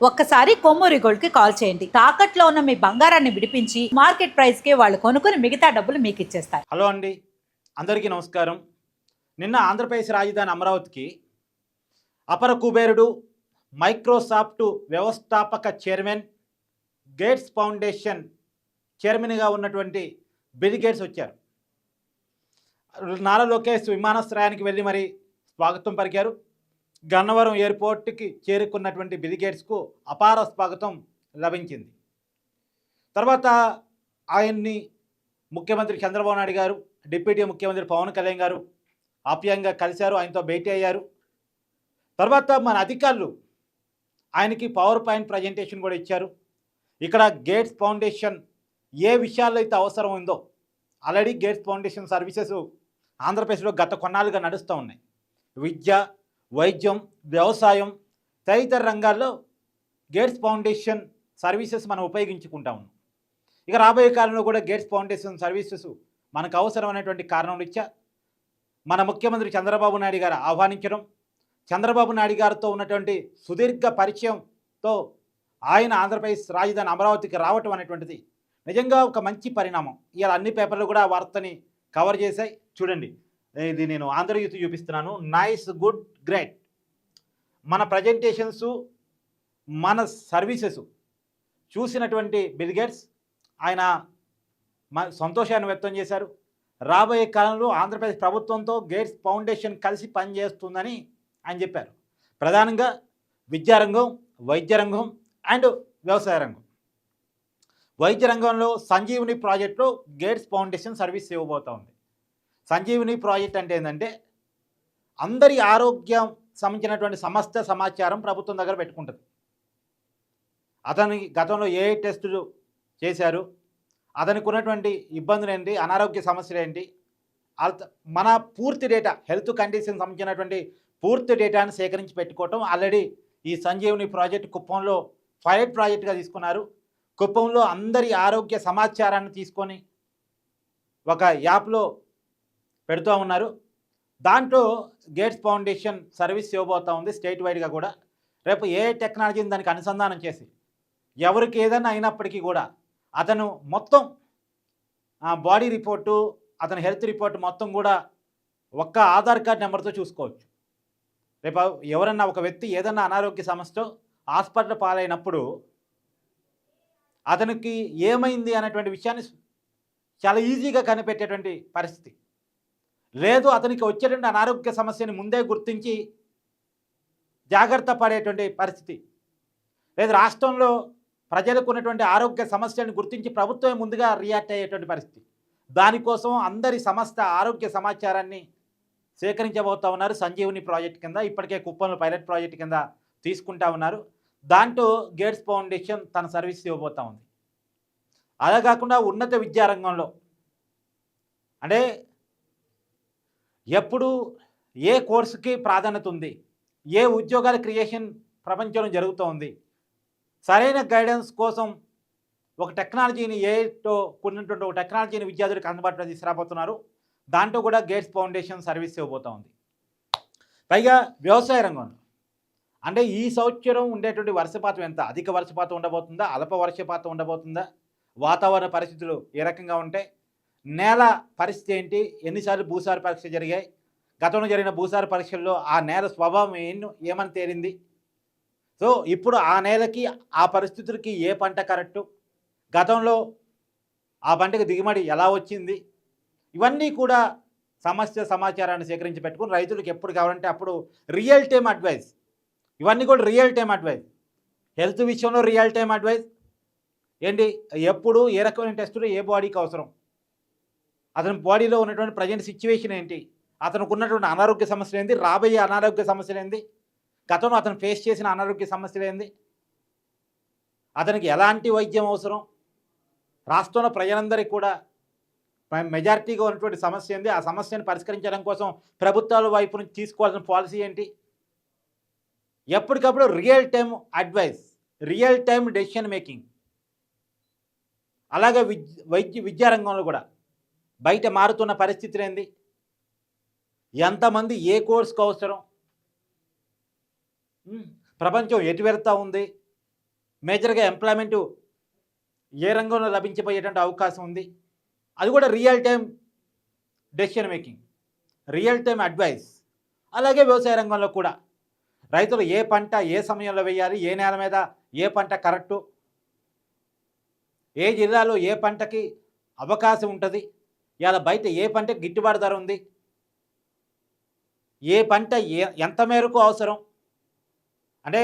ఒక్కసారి కొమ్మూరి గోల్డ్ కి కాల్ చేయండి. తాకట్లో ఉన్న మీ బంగారాన్ని విడిపించి మార్కెట్ ప్రైస్ కి వాళ్ళు కొనుక్కుని మిగతా డబ్బులు మీకు ఇచ్చేస్తారు. హలో అండి, అందరికీ నమస్కారం. నిన్న ఆంధ్రప్రదేశ్ రాజధాని అమరావతికి అపర కుబేరుడు, మైక్రోసాఫ్ట్ వ్యవస్థాపక చైర్మన్, గేట్స్ ఫౌండేషన్ చైర్మన్గా ఉన్నటువంటి బిల్ గేట్స్ వచ్చారు. నారా లోకేష్ విమానాశ్రయానికి వెళ్ళి మరి స్వాగతం పలికారు. గన్నవరం ఎయిర్పోర్ట్కి చేరుకున్నటువంటి బిల్ గేట్స్కు అపార స్వాగతం లభించింది. తర్వాత ఆయన్ని ముఖ్యమంత్రి చంద్రబాబు నాయుడు గారు, డిప్యూటీ ముఖ్యమంత్రి పవన్ కళ్యాణ్ గారు ఆప్యాయంగా కలిశారు, ఆయనతో భేటీ అయ్యారు. తర్వాత మన అధికారులు ఆయనకి పవర్ పాయింట్ ప్రజెంటేషన్ కూడా ఇచ్చారు. ఇక్కడ గేట్స్ ఫౌండేషన్ ఏ విషయాల్లో అయితే అవసరం ఉందో, ఆల్రెడీ గేట్స్ ఫౌండేషన్ సర్వీసెస్ ఆంధ్రప్రదేశ్లో గత కొన్నాళ్ళుగా నడుస్తూ ఉన్నాయి. విద్య, వైద్యం, వ్యవసాయం తదితర రంగాల్లో గేట్స్ ఫౌండేషన్ సర్వీసెస్ మనం ఉపయోగించుకుంటా ఉన్నాం. ఇక రాబోయే కాలంలో కూడా గేట్స్ ఫౌండేషన్ సర్వీసెస్ మనకు అవసరమైనటువంటి కారణం రీత్యా మన ముఖ్యమంత్రి చంద్రబాబు నాయుడు గారు ఆహ్వానించడం, చంద్రబాబు నాయుడు గారితో ఉన్నటువంటి సుదీర్ఘ పరిచయంతో ఆయన ఆంధ్రప్రదేశ్ రాజధాని అమరావతికి రావటం అనేటువంటిది నిజంగా ఒక మంచి పరిణామం. ఇలా అన్ని పేపర్లు కూడా ఆ వార్తని కవర్ చేశాయి. చూడండి, ఇది నేను ఆంధ్రజ్యోతి చూపిస్తున్నాను. Nice, good, great. మన ప్రజెంటేషన్స్, మన సర్వీసెస్ చూసినటువంటి బిల్ గేట్స్ ఆయన సంతోషాన్ని వ్యక్తం చేశారు. రాబోయే కాలంలో ఆంధ్రప్రదేశ్ ప్రభుత్వంతో గేట్స్ ఫౌండేషన్ కలిసి పనిచేస్తుందని ఆయన చెప్పారు. ప్రధానంగా విద్యారంగం, వైద్య రంగం అండ్ వ్యవసాయ రంగం. వైద్య రంగంలో సంజీవని ప్రాజెక్టులో గేట్స్ ఫౌండేషన్ సర్వీస్ ఇవ్వబోతూ ఉంది. సంజీవని ప్రాజెక్ట్ అంటే ఏంటంటే అందరి ఆరోగ్యం సంబంధించినటువంటి సమస్త సమాచారం ప్రభుత్వం దగ్గర పెట్టుకుంటుంది. అతనికి గతంలో ఏ టెస్టులు చేశారు, అతనికి ఉన్నటువంటి ఇబ్బందులు ఏంటి, అనారోగ్య సమస్యలు ఏంటి, మన పూర్తి డేటా, హెల్త్ కండిషన్ సంబంధించినటువంటి పూర్తి డేటాను సేకరించి పెట్టుకోవటం ఆల్రెడీ ఈ సంజీవని ప్రాజెక్ట్ కుప్పంలో పైలట్ ప్రాజెక్ట్గా తీసుకున్నారు. కుప్పంలో అందరి ఆరోగ్య సమాచారాన్ని తీసుకొని ఒక యాప్లో పెడుతూ ఉన్నారు. దాంట్లో గేట్స్ ఫౌండేషన్ సర్వీస్ ఇవ్వబోతూ ఉంది స్టేట్ వైడ్గా కూడా. రేపు ఏ టెక్నాలజీని దానికి అనుసంధానం చేసి ఎవరికి ఏదైనా అయినప్పటికీ కూడా అతను మొత్తం బాడీ రిపోర్టు, అతని హెల్త్ రిపోర్టు మొత్తం కూడా ఒక్క ఆధార్ కార్డ్ నెంబర్తో చూసుకోవచ్చు. రేపు ఎవరన్నా ఒక వ్యక్తి ఏదన్నా అనారోగ్య సమస్యతో హాస్పిటల్ పాలైనప్పుడు అతనికి ఏమైంది అనేటువంటి విషయాన్ని చాలా ఈజీగా కనిపెట్టేటువంటి పరిస్థితి. లేదు, అతనికి వచ్చేటువంటి అనారోగ్య సమస్యని ముందే గుర్తించి జాగ్రత్త పడేటువంటి పరిస్థితి. లేదు, రాష్ట్రంలో ప్రజలకు ఉన్నటువంటి ఆరోగ్య సమస్యలను గుర్తించి ప్రభుత్వమే ముందుగా రియాక్ట్ అయ్యేటువంటి పరిస్థితి. దానికోసం అందరి సమస్త ఆరోగ్య సమాచారాన్ని సేకరించబోతూ ఉన్నారు సంజీవని ప్రాజెక్ట్ కింద. ఇప్పటికే కుప్పంలో పైలట్ ప్రాజెక్ట్ కింద తీసుకుంటా ఉన్నారు. దాంట్లో గేట్స్ ఫౌండేషన్ తన సర్వీస్ ఇవ్వబోతూ ఉంది. అలా కాకుండా ఉన్నత విద్యారంగంలో అంటే ఎప్పుడు ఏ కోర్సుకి ప్రాధాన్యత ఉంది, ఏ ఉద్యోగాల క్రియేషన్ ప్రపంచంలో జరుగుతూ ఉంది, సరైన గైడెన్స్ కోసం ఒక టెక్నాలజీని, ఏతో కూడినటువంటి ఒక టెక్నాలజీని విద్యార్థులకు అందుబాటులో తీసుకురాబోతున్నారు. దాంట్లో కూడా గేట్స్ ఫౌండేషన్ సర్వీస్ ఇవ్వబోతూ ఉంది. పైగా వ్యవసాయ రంగంలో అంటే ఈ సంవత్సరం ఉండేటువంటి వర్షపాతం ఎంత, అధిక వర్షపాతం ఉండబోతుందా, అల్ప వర్షపాతం ఉండబోతుందా, వాతావరణ పరిస్థితులు ఏ రకంగా ఉంటాయి, నేల పరిస్థితి ఏంటి, ఎన్నిసార్లు భూసార పరీక్ష జరిగాయి, గతంలో జరిగిన భూసార పరీక్షల్లో ఆ నేల స్వభావం ఏమని తేలింది, సో ఇప్పుడు ఆ నేలకి ఆ పరిస్థితులకి ఏ పంట కరెక్టు, గతంలో ఆ పంటకు దిగుబడి ఎలా వచ్చింది, ఇవన్నీ కూడా సమస్య సమాచారాన్ని సేకరించి పెట్టుకుని రైతులకు ఎప్పుడు కావాలంటే అప్పుడు రియల్ టైం అడ్వైస్, ఇవన్నీ కూడా రియల్ టైం అడ్వైస్. హెల్త్ విషయంలో రియల్ టైం అడ్వైస్ ఏంటి, ఎప్పుడు ఏ రకమైన టెస్టులు ఏ బాడీకి అవసరం, అతని బాడీలో ఉన్నటువంటి ప్రజెంట్ సిచ్యువేషన్ ఏంటి, అతనికి ఉన్నటువంటి అనారోగ్య సమస్యలు ఏంటి, రాబోయే అనారోగ్య సమస్యలు ఏంటి, గతంలో అతను ఫేస్ చేసిన అనారోగ్య సమస్యలు ఏంటి, అతనికి ఎలాంటి వైద్యం అవసరం, రాష్ట్రంలో ప్రజలందరికీ కూడా మెజారిటీగా ఉన్నటువంటి సమస్య ఏంటి, ఆ సమస్యను పరిష్కరించడం కోసం ప్రభుత్వాల వైపు నుంచి తీసుకోవాల్సిన పాలసీ ఏంటి, ఎప్పటికప్పుడు real time advice, real time decision making. అలాగే విద్యారంగంలో కూడా బయట మారుతున్న పరిస్థితులు ఏంది, ఎంతమంది ఏ కోర్సుకు అవసరం, ప్రపంచం ఎటు వెళ్తూ ఉంది, మేజర్గా ఎంప్లాయ్మెంటు ఏ రంగంలో లభించబోయేటువంటి అవకాశం ఉంది, అది కూడా real time decision making, real time advice. అలాగే వ్యవసాయ రంగంలో కూడా రైతులు ఏ పంట ఏ సమయంలో వేయాలి, ఏ నేల మీద ఏ పంట కరెక్టు, ఏ జిల్లాలో ఏ పంటకి అవకాశం ఉంటుంది, ఇలా బయట ఏ పంటకి గిట్టుబాటు ధర ఉంది, ఏ పంట ఎంత మేరకు అవసరం. అంటే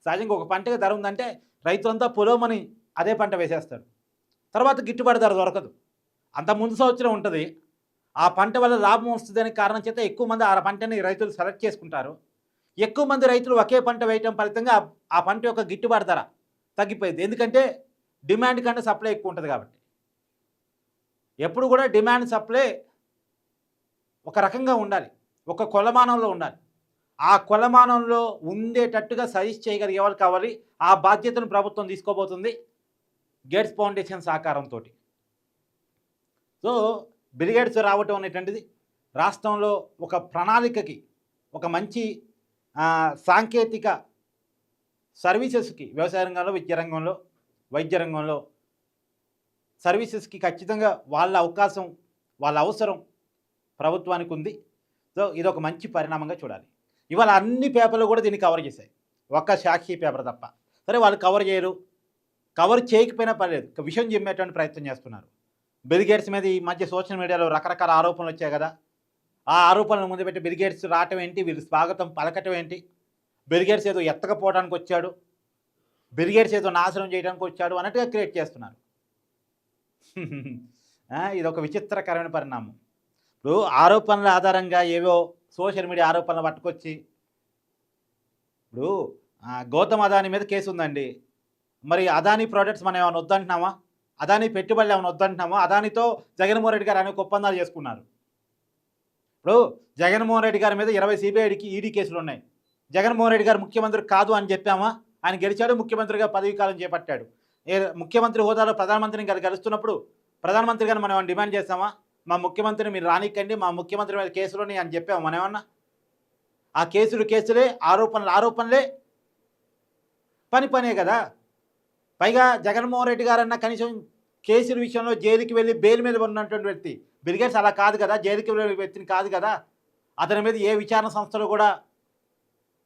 సహజంగా ఒక పంటకి ధర ఉందంటే రైతులంతా పొలమని అదే పంట వేసేస్తారు, తర్వాత గిట్టుబాటు ధర దొరకదు. అంత ముందు సంవత్సరం ఉంటుంది, ఆ పంట వల్ల లాభం వస్తుందనే కారణం చేత ఎక్కువ మంది ఆ పంటని రైతులు సెలెక్ట్ చేసుకుంటారు. ఎక్కువ మంది రైతులు ఒకే పంట వేయటం ఫలితంగా ఆ పంట యొక్క గిట్టుబాటు ధర తగ్గిపోయింది. ఎందుకంటే డిమాండ్ కంటే సప్లై ఎక్కువ ఉంటుంది కాబట్టి. ఎప్పుడు కూడా డిమాండ్ సప్లై ఒక రకంగా ఉండాలి, ఒక కొలమానంలో ఉండాలి. ఆ కొలమానంలో ఉండేటట్టుగా సజెస్ట్ చేయగలిగే వాళ్ళు కావాలి. ఆ బాధ్యతను ప్రభుత్వం తీసుకోబోతుంది గేట్స్ ఫౌండేషన్ సహకారంతో. సో బిల్ గేట్స్ రావటం అనేటువంటిది రాష్ట్రంలో ఒక ప్రణాళికకి, ఒక మంచి సాంకేతిక సర్వీసెస్కి, వ్యవసాయ రంగంలో, విద్యా రంగంలో, వైద్య రంగంలో సర్వీసెస్కి ఖచ్చితంగా వాళ్ళ అవకాశం, వాళ్ళ అవసరం ప్రభుత్వానికి ఉంది. సో ఇది ఒక మంచి పరిణామంగా చూడాలి. ఇవాళ అన్ని పేపర్లు కూడా దీన్ని కవర్ చేశాయి, ఒక్క సాక్షి పేపర్ తప్ప. సరే వాళ్ళు కవర్ చేయరు, కవర్ చేయకపోయినా పర్లేదు, విషయం చెప్పేటువంటి ప్రయత్నం చేస్తున్నారు. బిల్ గేట్స్ మీద ఈ మధ్య సోషల్ మీడియాలో రకరకాల ఆరోపణలు వచ్చాయి కదా. ఆ ఆరోపణలు ముందు పెట్టి బిల్ గేట్స్ రావటం ఏంటి, వీళ్ళు స్వాగతం పలకటం ఏంటి, బిల్ గేట్స్ ఏదో ఎత్తకపోవడానికి వచ్చాడు, బిల్ గేట్స్ ఏదో నాశనం చేయడానికి వచ్చాడు అన్నట్టుగా క్రియేట్ చేస్తున్నారు. ఇది ఒక విచిత్రకరమైన పరిణామం. ఇప్పుడు ఆరోపణల ఆధారంగా ఏవో సోషల్ మీడియా ఆరోపణలు పట్టుకొచ్చి, ఇప్పుడు గౌతమ్ అదానీ మీద కేసు ఉందండి, మరి అదానీ ప్రోడక్ట్స్ మనం ఏమైనా వద్దంటున్నామా, అదానీ పెట్టుబడులు ఏమైనా వద్దంటున్నామా, అదానీతో జగన్మోహన్ రెడ్డి గారు అనేక ఒప్పందాలు చేసుకున్నారు. ఇప్పుడు జగన్మోహన్ రెడ్డి గారి మీద 20 సిబిఐడికి ఈడీ కేసులు ఉన్నాయి. జగన్మోహన్ రెడ్డి గారు ముఖ్యమంత్రి కాదు అని చెప్పామా, ఆయన గెలిచాడు, ముఖ్యమంత్రిగా పదవీకాలం చేపట్టాడు. ముఖ్యమంత్రి హోదాలో ప్రధానమంత్రిని గారు గెలుస్తున్నప్పుడు ప్రధానమంత్రి గారు మనం ఏమైనా డిమాండ్ చేస్తామా, మా ముఖ్యమంత్రిని మీరు రానికండి, మా ముఖ్యమంత్రి మీద కేసులని అని చెప్పాము మనం ఏమన్నా. ఆ కేసులే, ఆరోపణలే పనే కదా. పైగా జగన్మోహన్ రెడ్డి గారన్నా కనీసం కేసుల విషయంలో జైలుకి వెళ్ళి బెయిల్ మీద ఉన్నటువంటి వ్యక్తి. బిల్ గేట్స్ అలా కాదు కదా, జైలుకి వెళ్ళే వ్యక్తిని కాదు కదా, అతని మీద ఏ విచారణ సంస్థలు కూడా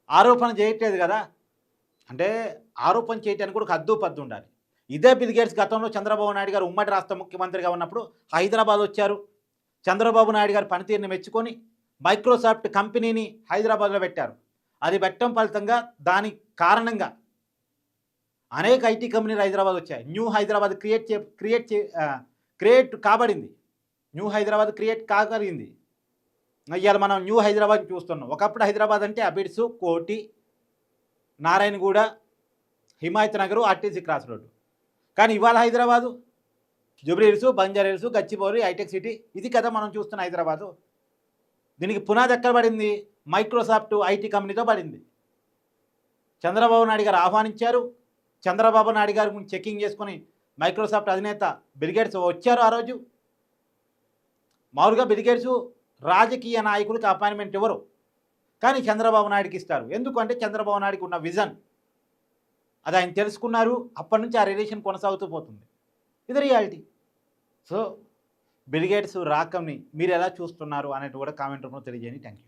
ఆరోపణ చేయట్లేదు కదా. అంటే ఆరోపణ చేయడానికి కూడా ఒక హద్దు పద్దు ఉండాలి. ఇదే బిల్ గేట్స్ గతంలో చంద్రబాబు నాయుడు గారు ఉమ్మడి రాష్ట్ర ముఖ్యమంత్రిగా ఉన్నప్పుడు హైదరాబాద్ వచ్చారు. చంద్రబాబు నాయుడు గారి పనితీరుని మెచ్చుకొని మైక్రోసాఫ్ట్ కంపెనీని హైదరాబాద్లో పెట్టారు. అది పెట్టడం ఫలితంగా దాని కారణంగా అనేక ఐటీ కంపెనీలు హైదరాబాద్ వచ్చాయి. న్యూ హైదరాబాద్ క్రియేట్ కాబడింది. న్యూ హైదరాబాద్ క్రియేట్ కాగలిగింది. ఇవాళ మనం న్యూ హైదరాబాద్ చూస్తున్నాం. ఒకప్పుడు హైదరాబాద్ అంటే Abids, Koti, Narayanguda, Himayat Nagar, RTC cross road. కానీ ఇవాళ హైదరాబాదు జూబ్లీ హిల్స్, బంజారా హిల్స్, గచ్చిబౌలి, హైటెక్ సిటీ, ఇది కదా మనం చూస్తున్న హైదరాబాదు. దీనికి పునాది ఎక్కడ పడింది, మైక్రోసాఫ్ట్ ఐటీ కంపెనీతో పడింది. చంద్రబాబు నాయుడు గారు ఆహ్వానించారు. చంద్రబాబు నాయుడు గారి గురించి చెకింగ్ చేసుకొని మైక్రోసాఫ్ట్ అధినేత బిల్ గేట్స్ వచ్చారు ఆ రోజు. మామూలుగా బిల్ గేట్స్ రాజకీయ నాయకులకు అపాయింట్మెంట్ ఇవ్వరు, కానీ చంద్రబాబు నాయుడుకి ఇస్తారు. ఎందుకంటే చంద్రబాబు నాయుడుకి ఉన్న విజన్ అది ఆయన తెలుసుకున్నారు. అప్పటి నుంచి ఆ రిలేషన్ కొనసాగుతూ పోతుంది. ఇది రియాలిటీ. సో బిల్ గేట్స్ రాకని మీరు ఎలా చూస్తున్నారు అనేది కూడా కామెంట్ రూపంలో తెలియజేయండి. Thank you.